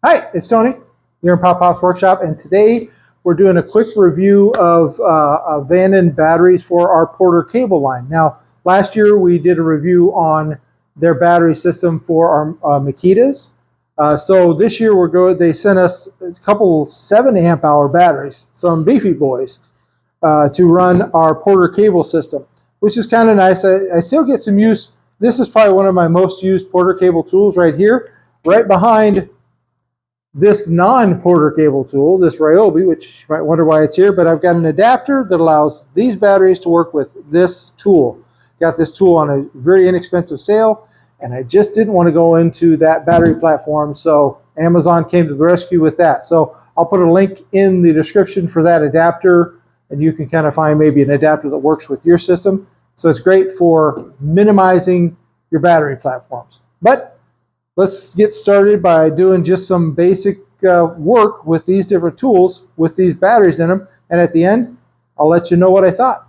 Hi, it's Tony here in Pop Pop's Workshop, and today we're doing a quick review of Vanden batteries for our Porter cable line. Now, last year we did a review on their battery system for our Makitas. So this year we're good. They sent us a couple 7 amp hour batteries, some beefy boys, to run our Porter cable system, which is kind of nice. I still get some use. This is probably one of my most used Porter cable tools right here, right behind this non-Porter cable tool, this Ryobi, which you might wonder why it's here, but I've got an adapter that allows these batteries to work with this tool. Got this tool on a very inexpensive sale, and I just didn't want to go into that battery platform, so Amazon came to the rescue with that. So I'll put a link in the description for that adapter, and you can kind of find maybe an adapter that works with your system. So it's great for minimizing your battery platforms. But let's get started by doing just some basic work with these different tools with these batteries in them. And at the end, I'll let you know what I thought.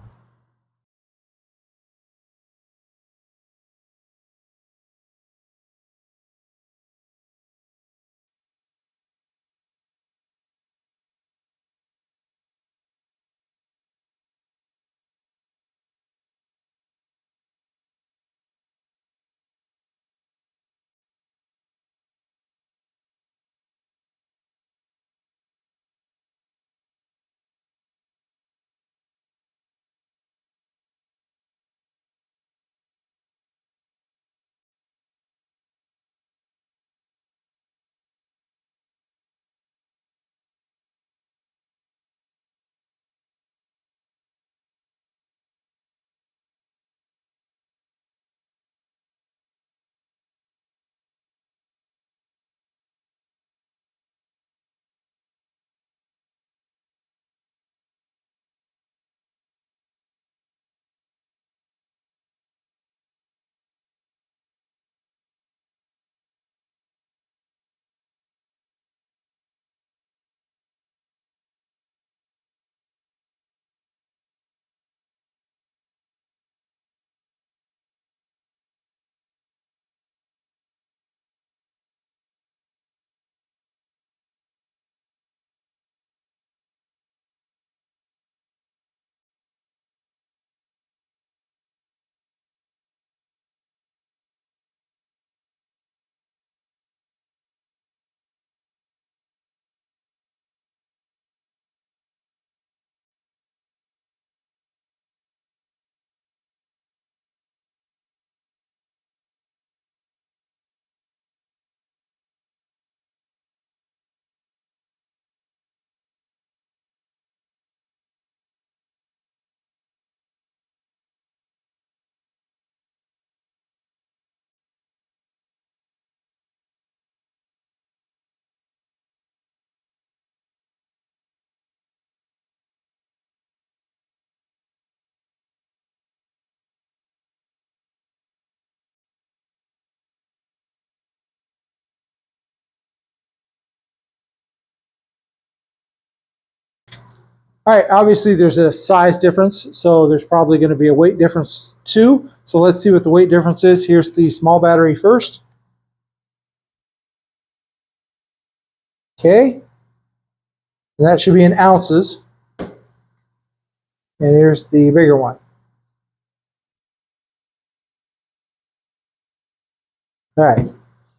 All right, obviously there's a size difference, so there's probably going to be a weight difference too. So let's see what the weight difference is. Here's the small battery first. Okay, and that should be in ounces. And here's the bigger one. All right,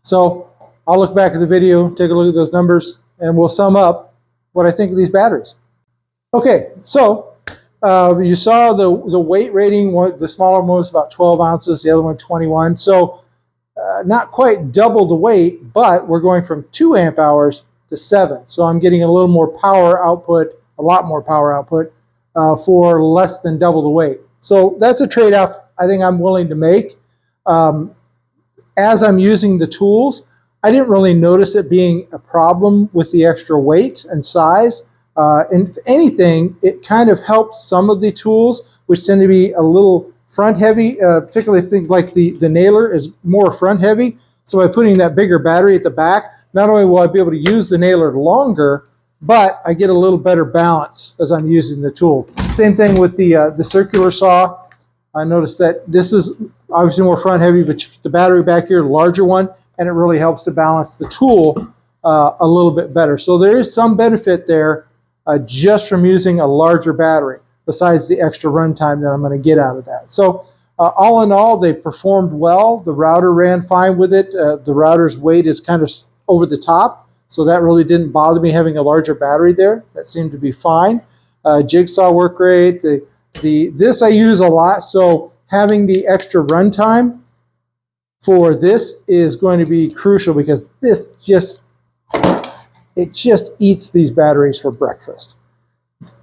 so I'll look back at the video, take a look at those numbers, and we'll sum up what I think of these batteries. Okay, so you saw the weight rating. The smaller one was about 12 ounces, the other one 21. So not quite double the weight, but we're going from 2 amp hours to 7. So I'm getting a little more power output, a lot more power output for less than double the weight. So that's a trade-off I think I'm willing to make. As I'm using the tools, I didn't really notice it being a problem with the extra weight and size. And if anything, it kind of helps some of the tools, which tend to be a little front heavy, particularly things like the nailer is more front heavy. So by putting that bigger battery at the back, not only will I be able to use the nailer longer, but I get a little better balance as I'm using the tool. Same thing with the circular saw. I noticed that this is obviously more front heavy, but the battery back here, larger one, and it really helps to balance the tool a little bit better. So there is some benefit there just from using a larger battery, besides the extra runtime that I'm going to get out of that. So all in all, they performed well. The router ran fine with it. The router's weight is kind of over the top, so that really didn't bother me having a larger battery there. That seemed to be fine. Jigsaw worked great. This I use a lot, so having the extra runtime for this is going to be crucial, because this just eats these batteries for breakfast.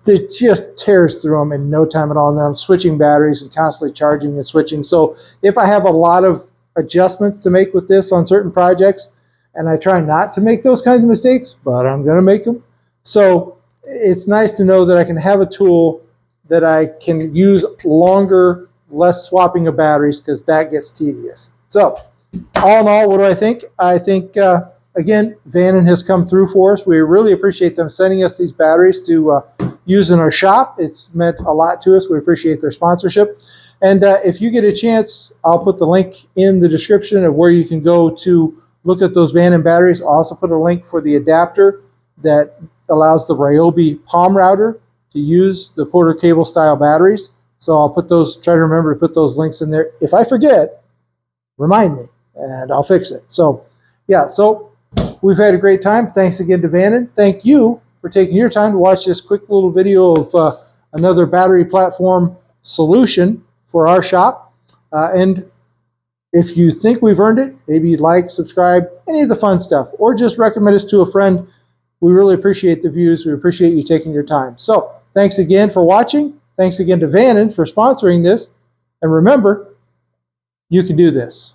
It just tears through them in no time at all. And then I'm switching batteries and constantly charging and switching. So if I have a lot of adjustments to make with this on certain projects, and I try not to make those kinds of mistakes, but I'm going to make them. So it's nice to know that I can have a tool that I can use longer, less swapping of batteries, because that gets tedious. So all in all, what do I think? I think, again, Vanon has come through for us. We really appreciate them sending us these batteries to use in our shop. It's meant a lot to us. We appreciate their sponsorship. And if you get a chance, I'll put the link in the description of where you can go to look at those Vanon batteries. I'll also put a link for the adapter that allows the Ryobi Palm router to use the Porter cable style batteries. So I'll put those, try to remember to put those links in there. If I forget, remind me and I'll fix it. So yeah, so we've had a great time. Thanks again to Vanon. Thank you for taking your time to watch this quick little video of another battery platform solution for our shop. And if you think we've earned it, maybe like, subscribe, any of the fun stuff, or just recommend us to a friend. We really appreciate the views. We appreciate you taking your time. So thanks again for watching. Thanks again to Vanon for sponsoring this. And remember, you can do this.